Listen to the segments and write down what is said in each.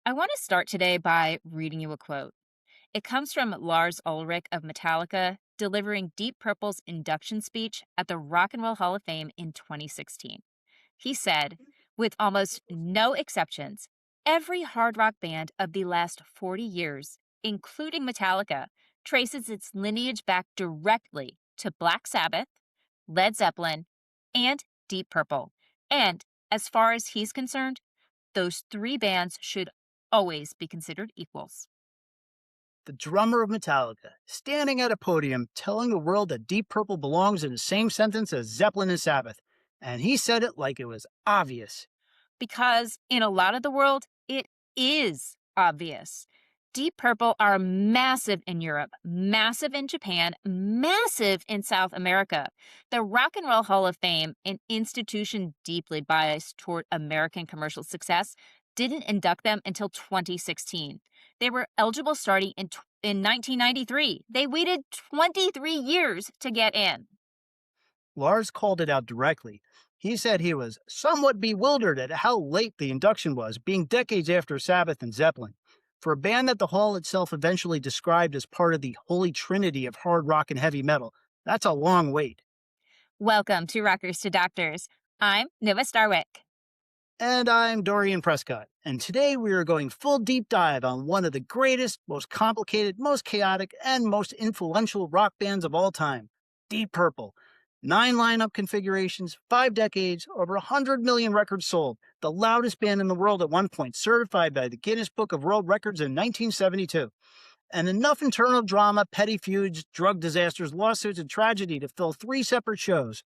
I want to start today by reading you a quote. It comes from Lars Ulrich of Metallica delivering Deep Purple's induction speech at the Rock and Roll Hall of Fame in 2016. He said, with almost no exceptions, every hard rock band of the last 40 years, including Metallica, traces its lineage back directly to Black Sabbath, Led Zeppelin, and Deep Purple. And as far as he's concerned, those three bands should always be considered equals. The drummer of Metallica, standing at a podium telling the world that Deep Purple belongs in the same sentence as Zeppelin and Sabbath. And he said it like it was obvious. Because in a lot of the world, it is obvious. Deep Purple are massive in Europe, massive in Japan, massive in South America. The Rock and Roll Hall of Fame, an institution deeply biased toward American commercial success, didn't induct them until 2016. They were eligible starting in 1993. They waited 23 years to get in. Lars called it out directly. He said he was somewhat bewildered at how late the induction was, being decades after Sabbath and Zeppelin. For a band that the Hall itself eventually described as part of the holy trinity of hard rock and heavy metal, that's a long wait. Welcome to Rockers to Doctors. I'm Nova Starwick. And I'm Dorian Prescott, and today we are going full deep dive on one of the greatest, most complicated, most chaotic, and most influential rock bands of all time, Deep Purple. 9 lineup configurations, 5 decades, over 100 million records sold, the loudest band in the world at one point, certified by the Guinness Book of World Records in 1972. And enough internal drama, petty feuds, drug disasters, lawsuits, and tragedy to fill 3 separate shows.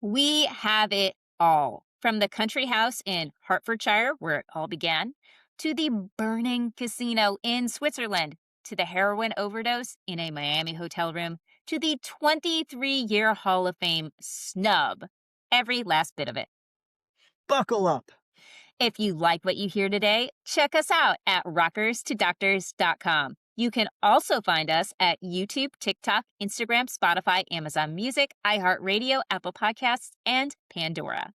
We have it all. From the country house in Hertfordshire, where it all began, to the burning casino in Switzerland, to the heroin overdose in a Miami hotel room, to the 23-year Hall of Fame snub. Every last bit of it. Buckle up. If you like what you hear today, check us out at rockerstodoctors.com. You can also find us at YouTube, TikTok, Instagram, Spotify, Amazon Music, iHeartRadio, Apple Podcasts, and Pandora.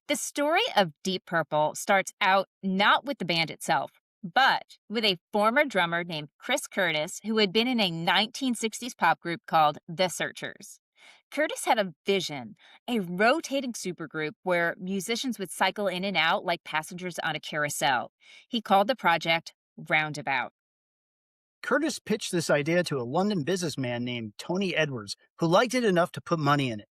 The story of Deep Purple starts out not with the band itself, but with a former drummer named Chris Curtis who had been in a 1960s pop group called The Searchers. Curtis had a vision, a rotating supergroup where musicians would cycle in and out like passengers on a carousel. He called the project Roundabout. Curtis pitched this idea to a London businessman named Tony Edwards, who liked it enough to put money in it.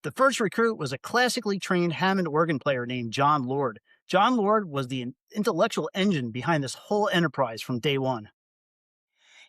The first recruit was a classically trained Hammond organ player named John Lord. John Lord was the intellectual engine behind this whole enterprise from day one.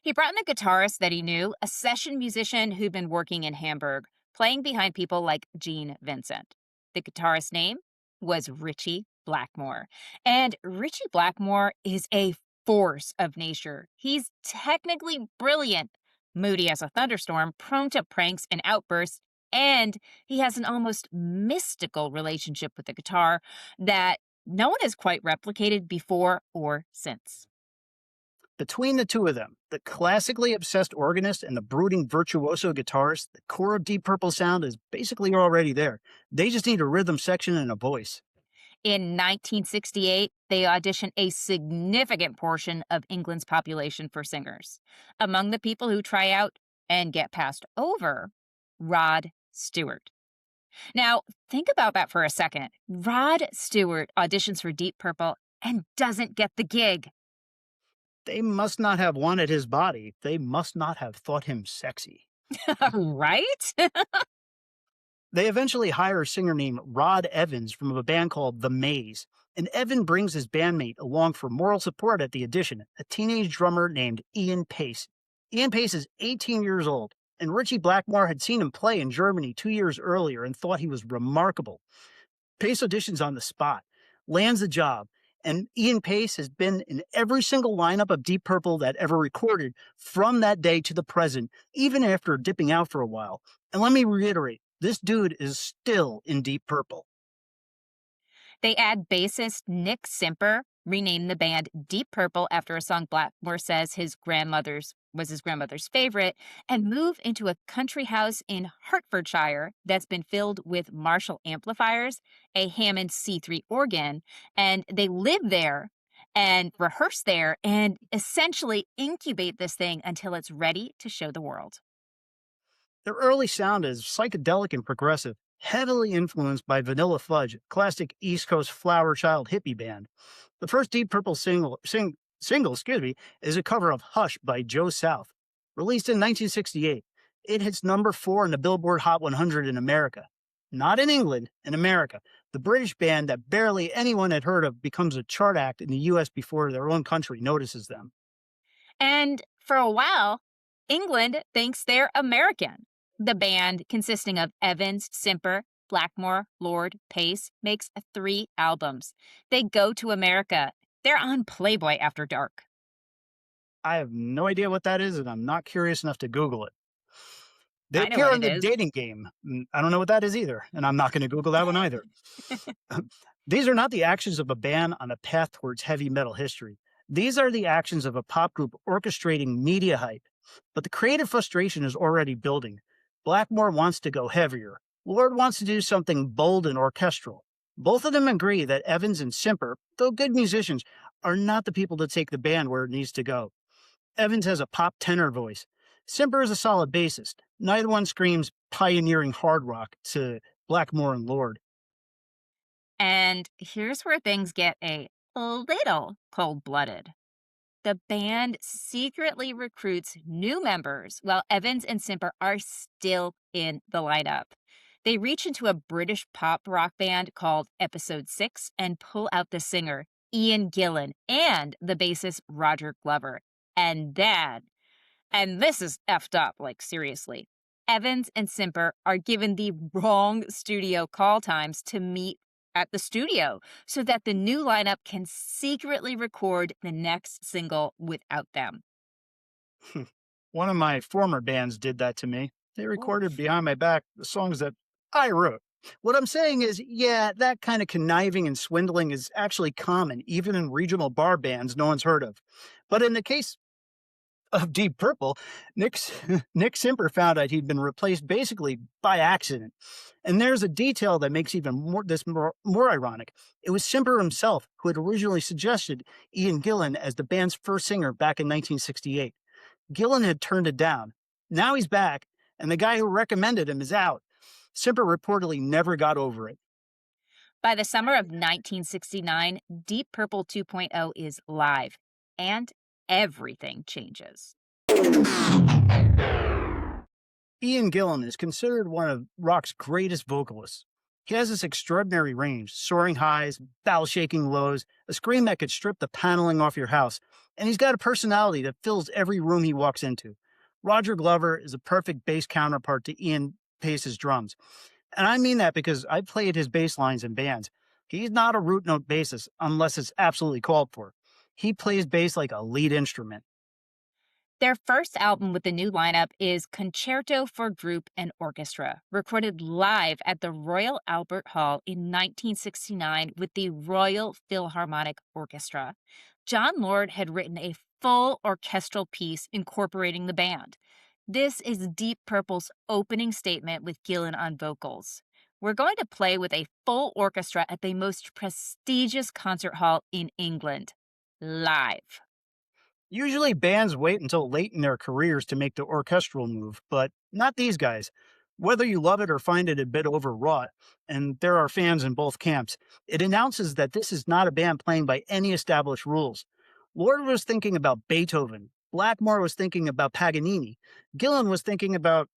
He brought in a guitarist that he knew, a session musician who'd been working in Hamburg, playing behind people like Gene Vincent. The guitarist's name was Ritchie Blackmore. And Ritchie Blackmore is a force of nature. He's technically brilliant, moody as a thunderstorm, prone to pranks and outbursts, and he has an almost mystical relationship with the guitar that no one has quite replicated before or since. Between the two of them, the classically obsessed organist and the brooding virtuoso guitarist, the core of Deep Purple sound is basically already there. They just need a rhythm section and a voice. In 1968, they auditioned a significant portion of England's population for singers. Among the people who try out and get passed over, Rod Stewart. Now, think about that for a second. Rod Stewart auditions for Deep Purple and doesn't get the gig. They must not have wanted his body. They must not have thought him sexy. Right? They eventually hire a singer named Rod Evans from a band called The Maze, and Evan brings his bandmate along for moral support at the audition, a teenage drummer named Ian Pace. Ian Pace is 18 years old, and Ritchie Blackmore had seen him play in Germany 2 years earlier and thought he was remarkable. Pace auditions on the spot, lands the job, and Ian Pace has been in every single lineup of Deep Purple that ever recorded from that day to the present, even after dipping out for a while. And let me reiterate, this dude is still in Deep Purple. They add bassist Nick Simper, renamed the band Deep Purple after a song Blackmore says his grandmother's favorite, and move into a country house in Hertfordshire that's been filled with Marshall amplifiers, a Hammond C3 organ, and they live there and rehearse there and essentially incubate this thing until it's ready to show the world. Their early sound is psychedelic and progressive, heavily influenced by Vanilla Fudge, classic East Coast flower child hippie band. The first Deep Purple single, is a cover of Hush by Joe South. Released in 1968, it hits number 4 in the Billboard Hot 100 in America. Not in England, in America. The British band that barely anyone had heard of becomes a chart act in the US before their own country notices them. And for a while, England thinks they're American. The band, consisting of Evans, Simper, Blackmore, Lord, Pace, makes 3 albums. They go to America. They're on Playboy After Dark. I have no idea what that is, and I'm not curious enough to Google it. They I know appear what in it the is. dating game. I don't know what that is either, and I'm not going to Google that one either. These are not the actions of a band on a path towards heavy metal history. These are the actions of a pop group orchestrating media hype. But the creative frustration is already building. Blackmore wants to go heavier. Lord wants to do something bold and orchestral. Both of them agree that Evans and Simper, though good musicians, are not the people to take the band where it needs to go. Evans has a pop tenor voice. Simper is a solid bassist. Neither one screams pioneering hard rock to Blackmore and Lord. And here's where things get a little cold blooded. The band secretly recruits new members while Evans and Simper are still in the lineup. They reach into a British pop rock band called Episode 6 and pull out the singer, Ian Gillan, and the bassist, Roger Glover. And then, and this is effed up, like seriously, Evans and Simper are given the wrong studio call times to meet at the studio so that the new lineup can secretly record the next single without them. One of my former bands did that to me. They recorded Oof. behind my back the songs that I wrote. What I'm saying is, yeah, that kind of conniving and swindling is actually common, even in regional bar bands no one's heard of. But in the case of Deep Purple, Nick's, Nick Simper found out he'd been replaced basically by accident. And there's a detail that makes even more ironic. It was Simper himself who had originally suggested Ian Gillan as the band's first singer back in 1968. Gillan had turned it down. Now he's back, and the guy who recommended him is out. Simper reportedly never got over it. By the summer of 1969, Deep Purple 2.0 is live, and everything changes. Ian Gillan is considered one of rock's greatest vocalists. He has this extraordinary range, soaring highs, bowel shaking lows, a scream that could strip the paneling off your house, and he's got a personality that fills every room he walks into. Roger Glover is a perfect bass counterpart to Ian Pace's drums. And I mean that because I played his bass lines in bands. He's not a root note bassist unless it's absolutely called for. He plays bass like a lead instrument. Their first album with the new lineup is Concerto for Group and Orchestra, recorded live at the Royal Albert Hall in 1969 with the Royal Philharmonic Orchestra. John Lord had written a full orchestral piece incorporating the band. This is Deep Purple's opening statement with Gillan on vocals. We're going to play with a full orchestra at the most prestigious concert hall in England. Live. Usually bands wait until late in their careers to make the orchestral move, but not these guys. Whether you love it or find it a bit overwrought, and there are fans in both camps, it announces that this is not a band playing by any established rules. Lord was thinking about Beethoven, Blackmore was thinking about Paganini, Gillan was thinking about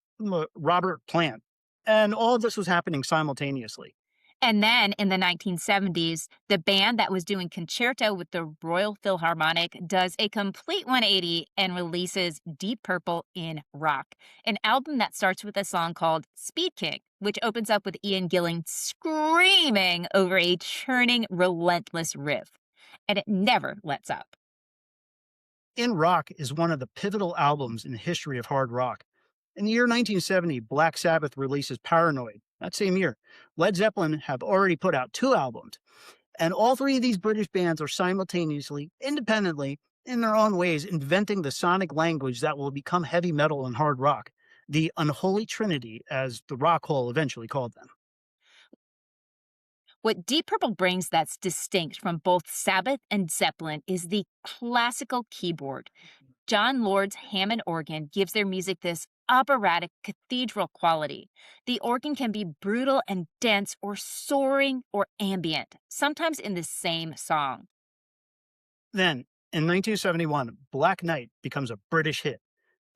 Robert Plant, and all of this was happening simultaneously. And then in the 1970s, the band that was doing concerto with the Royal Philharmonic does a complete 180 and releases Deep Purple in Rock, an album that starts with a song called Speed King, which opens up with Ian Gillan screaming over a churning, relentless riff. And it never lets up. In Rock is one of the pivotal albums in the history of hard rock. In the year 1970, Black Sabbath releases Paranoid. That same year, Led Zeppelin have already put out 2 albums. And all three of these British bands are simultaneously, independently, in their own ways, inventing the sonic language that will become heavy metal and hard rock. The unholy trinity, as the Rock Hall eventually called them. What Deep Purple brings that's distinct from both Sabbath and Zeppelin is the classical keyboard. John Lord's Hammond organ gives their music this operatic cathedral quality. The organ can be brutal and dense, or soaring or ambient, sometimes in the same song. Then, in 1971, Black Knight becomes a British hit.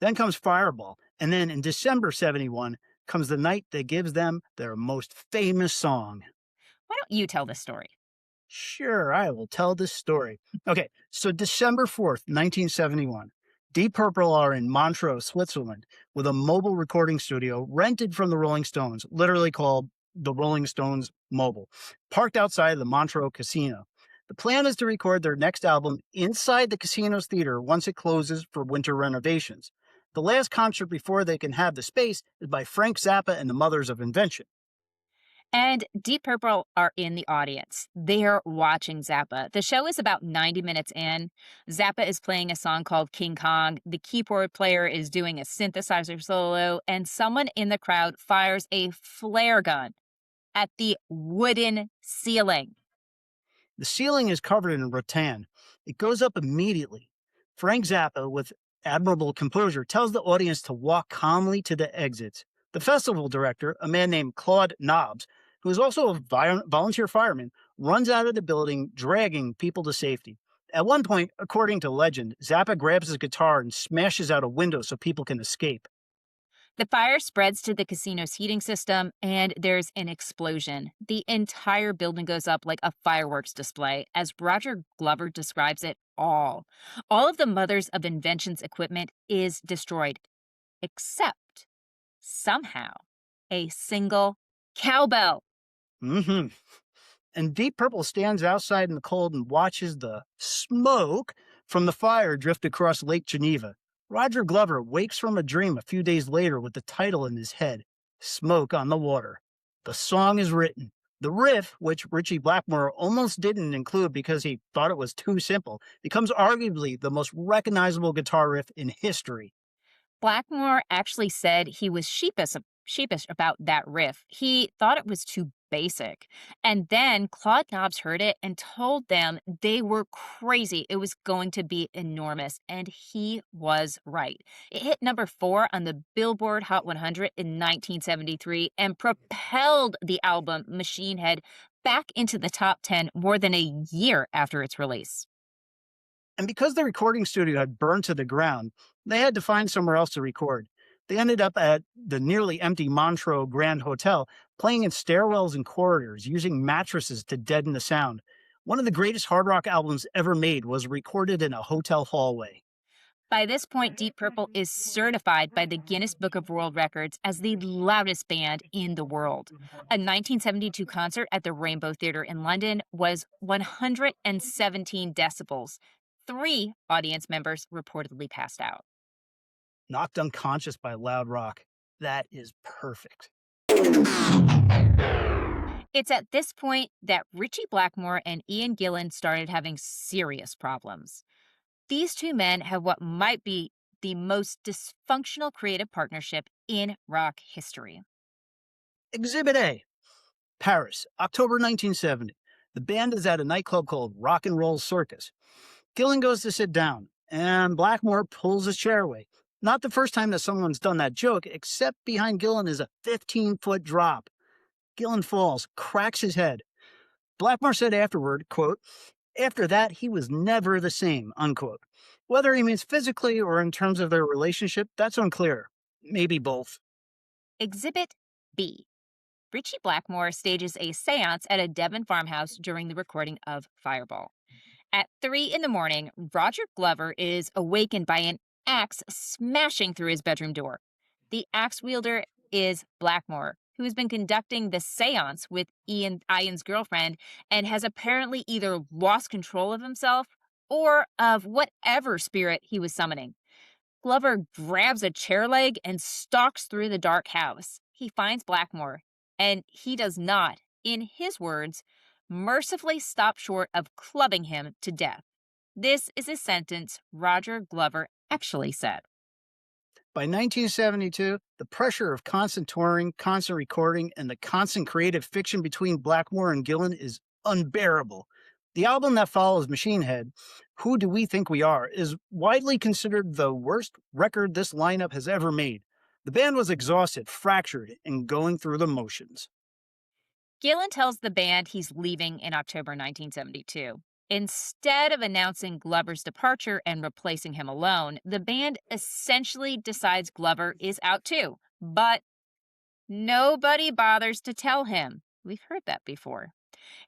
Then comes Fireball. And then in December 71 comes the night that gives them their most famous song. Why don't you tell this story? Sure, I will tell this story. Okay, so December 4th, 1971, Deep Purple are in Montreux, Switzerland, with a mobile recording studio rented from the Rolling Stones, literally called the Rolling Stones Mobile, parked outside the Montreux Casino. The plan is to record their next album inside the casino's theater once it closes for winter renovations. The last concert before they can have the space is by Frank Zappa and the Mothers of Invention. And Deep Purple are in the audience. They're watching Zappa. The show is about 90 minutes in. Zappa is playing a song called King Kong. The keyboard player is doing a synthesizer solo, and someone in the crowd fires a flare gun at the wooden ceiling. The ceiling is covered in rattan. It goes up immediately. Frank Zappa, with admirable composure, tells the audience to walk calmly to the exits. The festival director, a man named Claude Nobbs, who is also a volunteer fireman, runs out of the building, dragging people to safety. At one point, according to legend, Zappa grabs his guitar and smashes out a window so people can escape. The fire spreads to the casino's heating system, and there's an explosion. The entire building goes up like a fireworks display, as Roger Glover describes it all. All of the Mothers of Invention's equipment is destroyed, except somehow a single cowbell. Hmm. And Deep Purple stands outside in the cold and watches the smoke from the fire drift across Lake Geneva. Roger Glover wakes from a dream a few days later with the title in his head, Smoke on the Water. The song is written. The riff, which Ritchie Blackmore almost didn't include because he thought it was too simple, becomes arguably the most recognizable guitar riff in history. Blackmore actually said he was sheepish about that riff. He thought it was too basic. And then Claude Nobbs heard it and told them they were crazy. It was going to be enormous. And he was right. It hit number 4 on the Billboard Hot 100 in 1973 and propelled the album Machine Head back into the top 10 more than a year after its release. And because the recording studio had burned to the ground, they had to find somewhere else to record. They ended up at the nearly empty Montreux Grand Hotel, playing in stairwells and corridors, using mattresses to deaden the sound. One of the greatest hard rock albums ever made was recorded in a hotel hallway. By this point, Deep Purple is certified by the Guinness Book of World Records as the loudest band in the world. A 1972 concert at the Rainbow Theatre in London was 117 decibels. 3 audience members reportedly passed out. Knocked unconscious by loud rock. That is perfect. It's at this point that Ritchie Blackmore and Ian Gillan started having serious problems. These two men have what might be the most dysfunctional creative partnership in rock history. Exhibit A, Paris, October 1970. The band is at a nightclub called Rock and Roll Circus. Gillan goes to sit down, and Blackmore pulls his chair away. Not the first time that someone's done that joke, except behind Gillan is a 15-foot drop. Gillan falls, cracks his head. Blackmore said afterward, quote, after that, he was never the same, unquote. Whether he means physically or in terms of their relationship, that's unclear. Maybe both. Exhibit B. Ritchie Blackmore stages a seance at a Devon farmhouse during the recording of Fireball. At 3 in the morning, Roger Glover is awakened by an axe smashing through his bedroom door. The axe wielder is Blackmore, who has been conducting the seance with Ian's girlfriend and has apparently either lost control of himself or of whatever spirit he was summoning. Glover grabs a chair leg and stalks through the dark house. He finds Blackmore, and he does not, in his words, mercifully stopped short of clubbing him to death. This is a sentence Roger Glover actually said. By 1972, the pressure of constant touring, constant recording, and the constant creative fiction between Blackmore and Gillan is unbearable. The album that follows Machine Head, Who Do We Think We Are, is widely considered the worst record this lineup has ever made. The band was exhausted, fractured, and going through the motions. Gillan tells the band he's leaving in October 1972. Instead of announcing Glover's departure and replacing him alone, the band essentially decides Glover is out too. But nobody bothers to tell him. We've heard that before.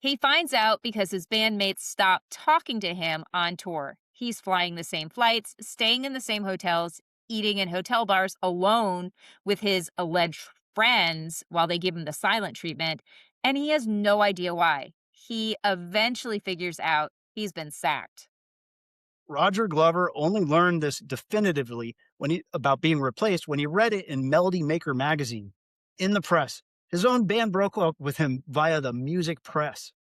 He finds out because his bandmates stop talking to him on tour. He's flying the same flights, staying in the same hotels, eating in hotel bars alone with his alleged friends while they give him the silent treatment, and he has no idea why. He eventually figures out he's been sacked. Roger Glover only learned this definitively about being replaced when he read it in Melody Maker magazine. In the press, his own band broke up with him via the music press.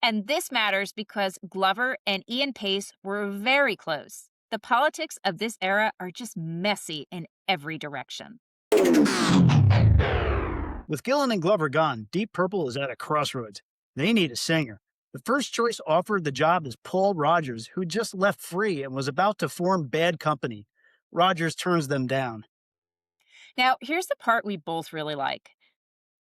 And this matters because Glover and Ian Pace were very close. The politics of this era are just messy in every direction. With Gillan and Glover gone, Deep Purple is at a crossroads. They need a singer. The first choice offered the job is Paul Rogers, who just left Free and was about to form Bad Company. Rogers turns them down. Now, here's the part we both really like.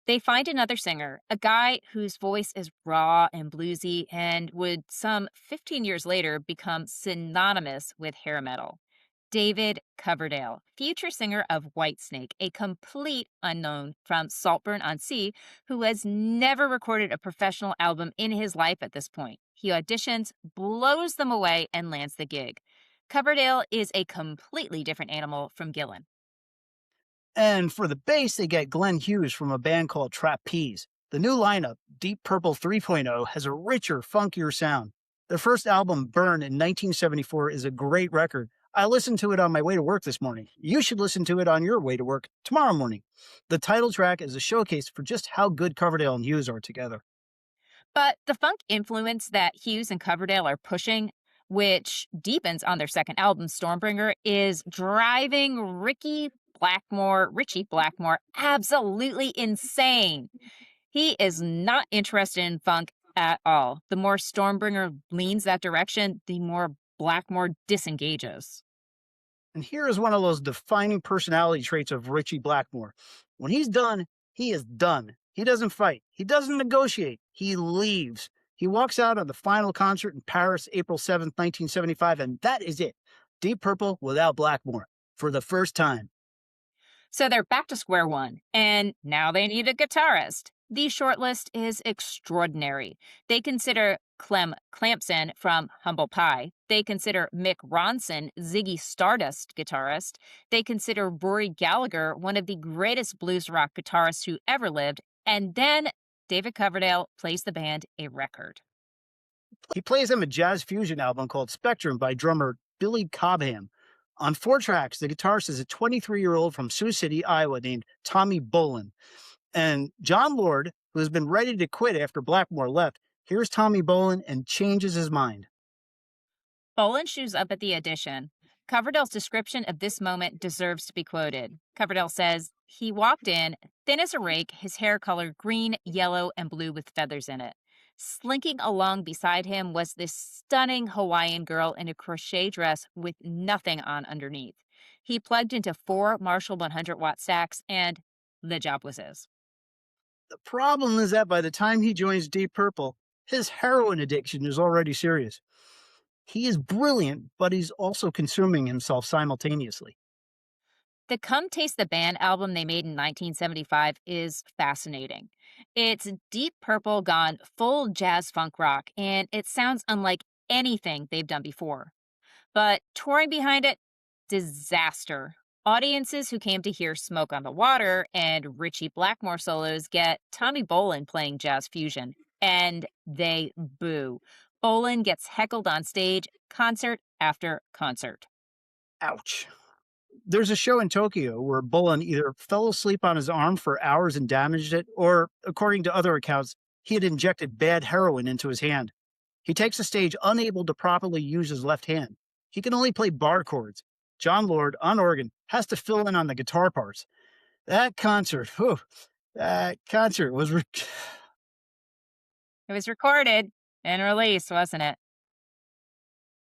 They find another singer, a guy whose voice is raw and bluesy and would some 15 years later become synonymous with hair metal. David Coverdale, future singer of Whitesnake, a complete unknown from Saltburn-on-Sea, who has never recorded a professional album in his life at this point. He auditions, blows them away, and lands the gig. Coverdale is a completely different animal from Gillan. And for the bass, they get Glenn Hughes from a band called Trapeze. The new lineup, Deep Purple 3.0, has a richer, funkier sound. Their first album, Burn, in 1974, is a great record. I listened to it on my way to work this morning. You should listen to it on your way to work tomorrow morning. The title track is a showcase for just how good Coverdale and Hughes are together. But the funk influence that Hughes and Coverdale are pushing, which deepens on their second album, Stormbringer, is driving Ritchie Blackmore absolutely insane. He is not interested in funk at all. The more Stormbringer leans that direction, the more Blackmore disengages. And here is one of those defining personality traits of Ritchie Blackmore. When he's done, he is done. He doesn't fight. He doesn't negotiate. He leaves. He walks out on the final concert in Paris, April 7th, 1975, and that is it. Deep Purple without Blackmore for the first time. So they're back to square one, and now they need a guitarist. The shortlist is extraordinary. They consider Clem Clampson from Humble Pie. They consider Mick Ronson, Ziggy Stardust guitarist. They consider Rory Gallagher, one of the greatest blues rock guitarists who ever lived. And then David Coverdale plays the band a record. He plays them a jazz fusion album called Spectrum by drummer Billy Cobham. On 4 tracks, the guitarist is a 23-year-old from Sioux City, Iowa, named Tommy Bolin. And John Lord, who has been ready to quit after Blackmore left, hears Tommy Bolin and changes his mind. Bolin shows up at the audition. Coverdale's description of this moment deserves to be quoted. Coverdale says, "He walked in, thin as a rake, his hair colored green, yellow, and blue with feathers in it. Slinking along beside him was this stunning Hawaiian girl in a crochet dress with nothing on underneath. He plugged into 4 Marshall 100-watt stacks, and the job was his." The problem is that by the time he joins Deep Purple, his heroin addiction is already serious. He is brilliant, but he's also consuming himself simultaneously. The Come Taste the Band album they made in 1975 is fascinating. It's Deep Purple gone full jazz funk rock, and it sounds unlike anything they've done before. But touring behind it, disaster. Audiences who came to hear Smoke on the Water and Ritchie Blackmore solos get Tommy Bolin playing jazz fusion, and they boo. Bolin gets heckled on stage, concert after concert. Ouch. There's a show in Tokyo where Bolin either fell asleep on his arm for hours and damaged it, or, according to other accounts, He had injected bad heroin into his hand. He takes the stage unable to properly use his left hand. He can only play bar chords. John Lord, on organ, has to fill in on the guitar parts. That concert, whew, that concert was. It was recorded and released, wasn't it?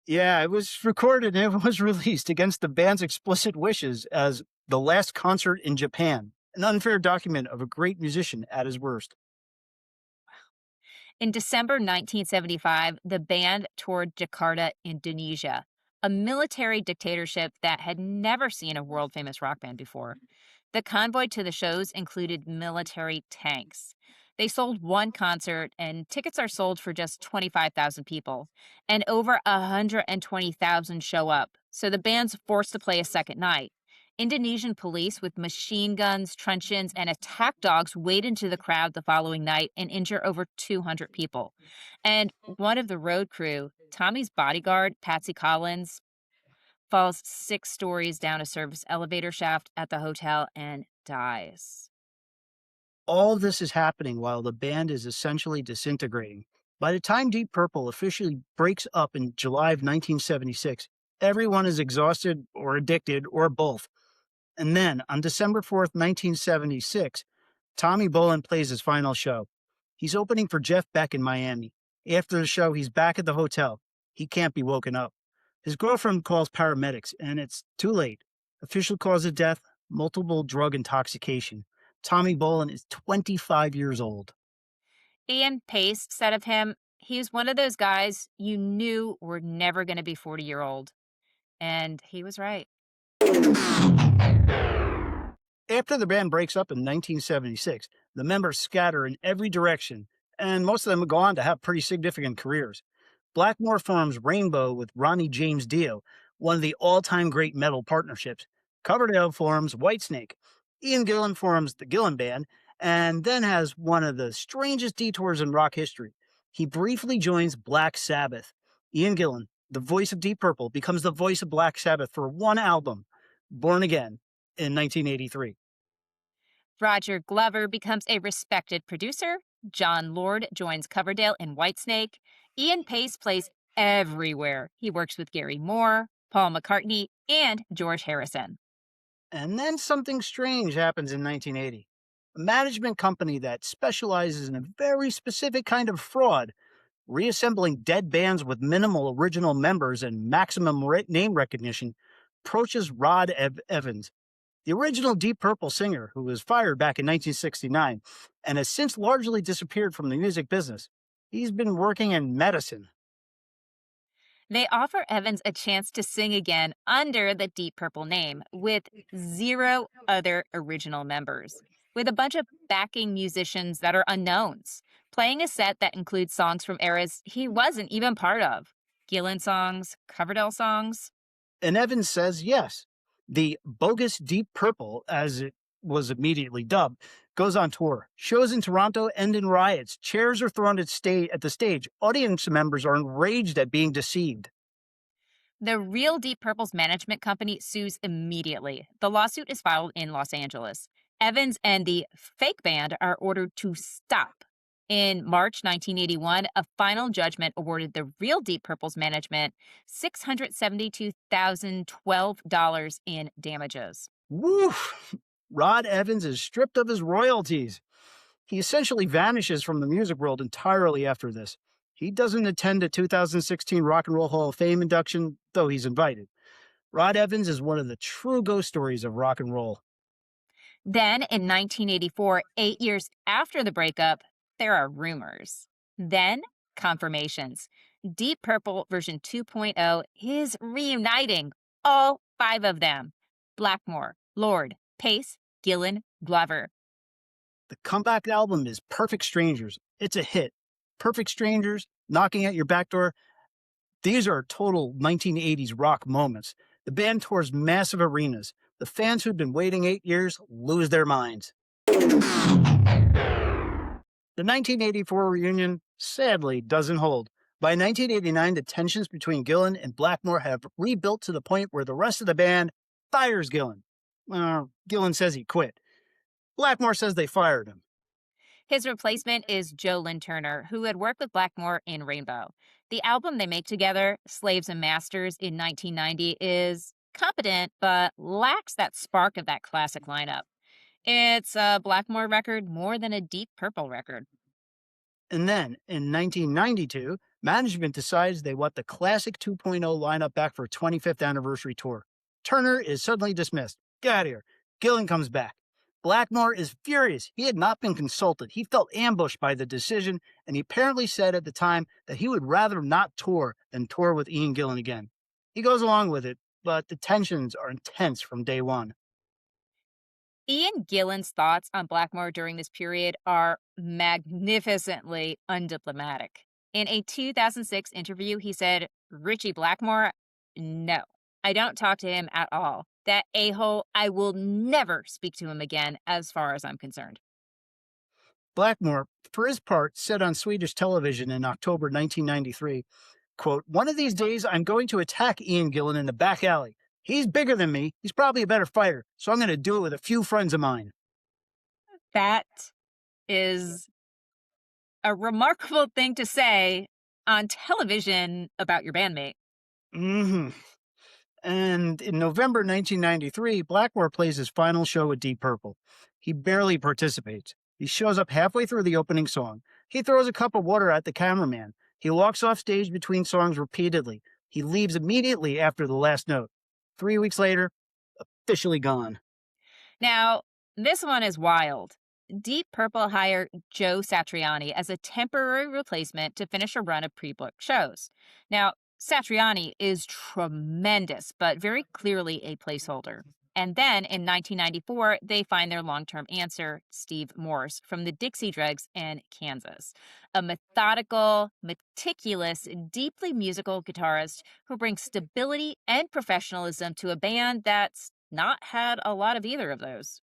Yeah, it was recorded and it was released against the band's explicit wishes as the last concert in Japan, an unfair document of a great musician at his worst. In December 1975, the band toured Jakarta, Indonesia, a military dictatorship that had never seen a world famous rock band before. The convoy to the shows included military tanks. They sold one concert, and tickets are sold for just 25,000 people, and over 120,000 show up. So the band's forced to play a second night. Indonesian police with machine guns, truncheons, and attack dogs wade into the crowd the following night and injure over 200 people. And one of the road crew, Tommy's bodyguard, Patsy Collins, falls 6 stories down a service elevator shaft at the hotel and dies. All of this is happening while the band is essentially disintegrating. By the time Deep Purple officially breaks up in July of 1976, everyone is exhausted or addicted or both. And then on December 4th, 1976, Tommy Bolin plays his final show. He's opening for Jeff Beck in Miami. After the show, he's back at the hotel. He can't be woken up. His girlfriend calls paramedics, and it's too late. Official cause of death, multiple drug intoxication. Tommy Bolin is 25 years old. Ian Pace said of him, he was one of those guys you knew were never going to be 40-year-old. And he was right. After the band breaks up in 1976, the members scatter in every direction, and most of them go on to have pretty significant careers. Blackmore forms Rainbow with Ronnie James Dio, one of the all time great metal partnerships. Coverdale forms Whitesnake. Ian Gillan forms the Gillan Band, and then has one of the strangest detours in rock history. He briefly joins Black Sabbath. Ian Gillan, the voice of Deep Purple, becomes the voice of Black Sabbath for one album, Born Again, in 1983. Roger Glover becomes a respected producer. John Lord joins Coverdale in Whitesnake. Ian Pace plays everywhere. He works with Gary Moore, Paul McCartney, and George Harrison. And then something strange happens in 1980. A management company that specializes in a very specific kind of fraud, reassembling dead bands with minimal original members and maximum name recognition, approaches Evans, the original Deep Purple singer who was fired back in 1969 and has since largely disappeared from the music business. He's been working in medicine. They offer Evans a chance to sing again under the Deep Purple name with 0 other original members, with a bunch of backing musicians that are unknowns, playing a set that includes songs from eras he wasn't even part of. Gillan songs, Coverdale songs. And Evans says yes. The bogus Deep Purple, as it was immediately dubbed, goes on tour. Shows in Toronto end in riots. Chairs are thrown at the stage. Audience members are enraged at being deceived. The real Deep Purple's management company sues immediately. The lawsuit is filed in Los Angeles. Evans and the fake band are ordered to stop. In March 1981, a final judgment awarded the real Deep Purple's management $672,012 in damages. Woo! Rod Evans is stripped of his royalties. He essentially vanishes from the music world entirely after this. He doesn't attend the 2016 Rock and Roll Hall of Fame induction, though he's invited. Rod Evans is one of the true ghost stories of rock and roll. Then, in 1984, 8 years after the breakup, there are rumors. Then, confirmations. Deep Purple version 2.0 is reuniting all 5 of them: Blackmore, Lord, Pace, Gillan, Glover. The comeback album is Perfect Strangers. It's a hit. Perfect Strangers, Knocking at Your Back Door. These are total 1980s rock moments. The band tours massive arenas. The fans who'd been waiting 8 years lose their minds. The 1984 reunion sadly doesn't hold. By 1989, the tensions between Gillan and Blackmore have rebuilt to the point where the rest of the band fires Gillan. Gillan says he quit. Blackmore says they fired him. His replacement is Joe Lynn Turner, who had worked with Blackmore in Rainbow. The album they make together, Slaves and Masters, in 1990, is competent but lacks that spark of that classic lineup. It's a Blackmore record more than a Deep Purple record. And then in 1992, management decides they want the classic 2.0 lineup back for a 25th anniversary tour. Turner is suddenly dismissed. Get out of here. Gillan comes back. Blackmore is furious. He had not been consulted. He felt ambushed by the decision, and he apparently said at the time that he would rather not tour than tour with Ian Gillan again. He goes along with it, but the tensions are intense from day one. Ian Gillan's thoughts on Blackmore during this period are magnificently undiplomatic. In a 2006 interview, he said, Ritchie Blackmore, no, I don't talk to him at all. That a hole, I will never speak to him again, as far as I'm concerned. Blackmore, for his part, said on Swedish television in October 1993, quote, "One of these days I'm going to attack Ian Gillan in the back alley. He's bigger than me. He's probably a better fighter, so I'm going to do it with a few friends of mine." That is a remarkable thing to say on television about your bandmate. Hmm. And in November 1993, Blackmore plays his final show with Deep Purple. He barely participates. He shows up halfway through the opening song. He throws a cup of water at the cameraman. He walks off stage between songs repeatedly. He leaves immediately after the last note. 3 weeks later, officially gone. Now, this one is wild. Deep Purple hired Joe Satriani as a temporary replacement to finish a run of pre booked shows. Now, Satriani is tremendous, but very clearly a placeholder. And then in 1994, they find their long term answer, Steve Morse from the Dixie Dregs in Kansas. A methodical, meticulous, deeply musical guitarist who brings stability and professionalism to a band that's not had a lot of either of those.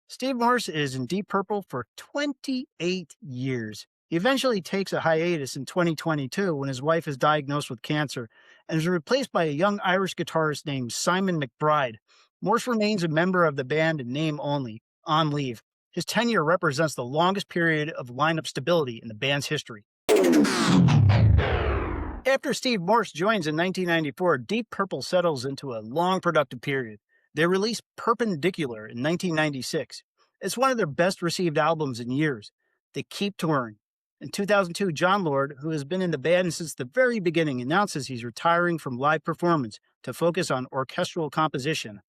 Steve Morse is in Deep Purple for 28 years. He eventually takes a hiatus in 2022 when his wife is diagnosed with cancer and is replaced by a young Irish guitarist named Simon McBride. Morse remains a member of the band in name only, on leave. His tenure represents the longest period of lineup stability in the band's history. After Steve Morse joins in 1994, Deep Purple settles into a long productive period. They released Perpendicular in 1996. It's one of their best received albums in years. They keep touring. In 2002, John Lord, who has been in the band since the very beginning, announces he's retiring from live performance to focus on orchestral composition.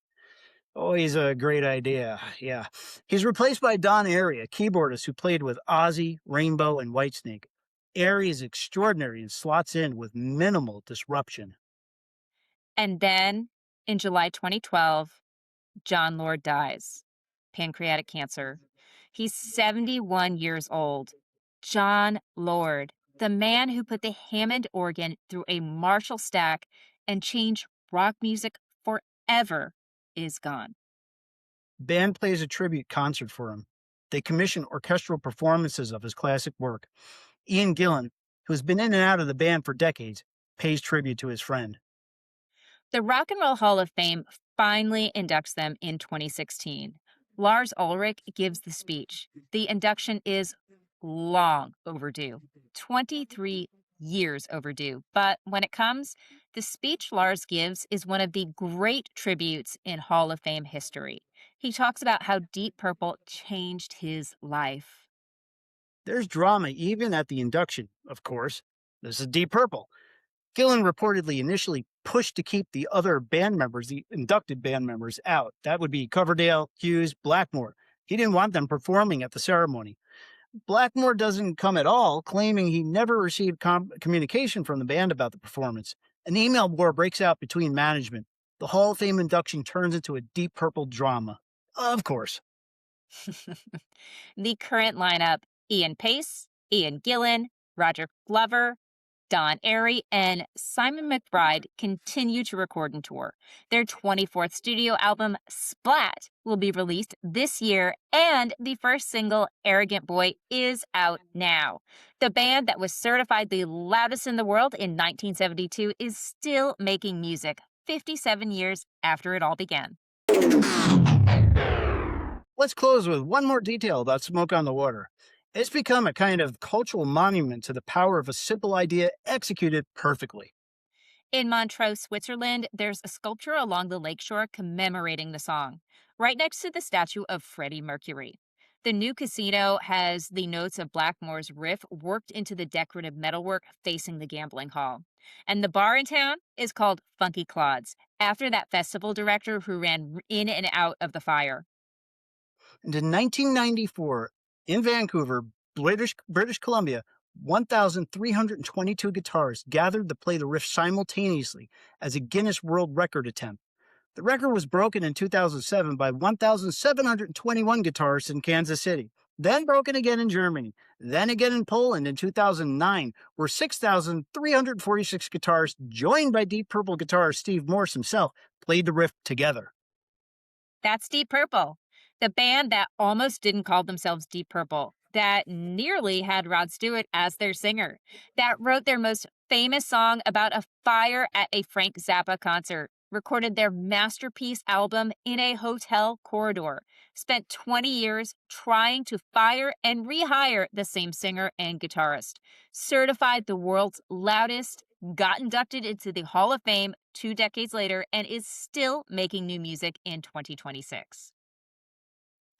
Always a great idea, yeah. He's replaced by Don Airey, a keyboardist who played with Ozzy, Rainbow, and Whitesnake. Airey is extraordinary and slots in with minimal disruption. And then in July 2012, John Lord dies. Pancreatic cancer. He's 71 years old. John Lord, the man who put the Hammond organ through a Marshall stack and changed rock music forever, is gone. Band plays a tribute concert for him. They commission orchestral performances of his classic work. Ian Gillan, who has been in and out of the band for decades, pays tribute to his friend. The Rock and Roll Hall of Fame finally inducts them in 2016. Lars Ulrich gives the speech. The induction is long overdue, 23 years overdue. But when it comes, the speech Lars gives is one of the great tributes in Hall of Fame history. He talks about how Deep Purple changed his life. There's drama even at the induction, of course. This is Deep Purple. Gillan reportedly initially pushed to keep the other band members, the inducted band members, out. That would be Coverdale, Hughes, Blackmore. He didn't want them performing at the ceremony. Blackmore doesn't come at all, claiming he never received communication from the band about the performance. An email war breaks out between management. The Hall of Fame induction turns into a Deep Purple drama. Of course. The current lineup: Ian Pace, Ian Gillan, Roger Glover, Don Airey, and Simon McBride continue to record and tour. Their 24th studio album, Splat, will be released this year, and the first single, Arrogant Boy, is out now. The band that was certified the loudest in the world in 1972 is still making music 57 years after it all began. Let's close with one more detail about Smoke on the Water. It's become a kind of cultural monument to the power of a simple idea executed perfectly. In Montreux, Switzerland, there's a sculpture along the lakeshore commemorating the song, right next to the statue of Freddie Mercury. The new casino has the notes of Blackmore's riff worked into the decorative metalwork facing the gambling hall. And the bar in town is called Funky Claude's, after that festival director who ran in and out of the fire. And in 1994, in Vancouver, British Columbia, 1,322 guitarists gathered to play the riff simultaneously as a Guinness World Record attempt. The record was broken in 2007 by 1,721 guitarists in Kansas City, then broken again in Germany, then again in Poland in 2009, where 6,346 guitarists, joined by Deep Purple guitarist Steve Morse himself, played the riff together. That's Deep Purple, the band that almost didn't call themselves Deep Purple, that nearly had Rod Stewart as their singer, that wrote their most famous song about a fire at a Frank Zappa concert, recorded their masterpiece album in a hotel corridor, spent 20 years trying to fire and rehire the same singer and guitarist, certified the world's loudest, got inducted into the Hall of Fame 2 decades later, and is still making new music in 2026.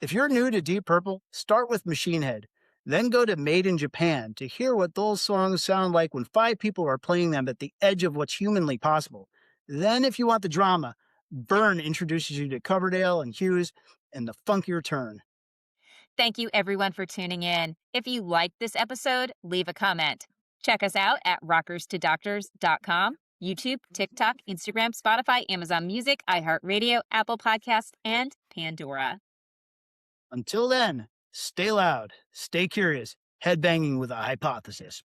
If you're new to Deep Purple, start with Machine Head. Then go to Made in Japan to hear what those songs sound like when five people are playing them at the edge of what's humanly possible. Then, if you want the drama, Burn introduces you to Coverdale and Hughes and the funkier turn. Thank you, everyone, for tuning in. If you liked this episode, leave a comment. Check us out at rockerstodoctors.com, YouTube, TikTok, Instagram, Spotify, Amazon Music, iHeartRadio, Apple Podcasts, and Pandora. Until then, stay loud, stay curious, headbanging with a hypothesis.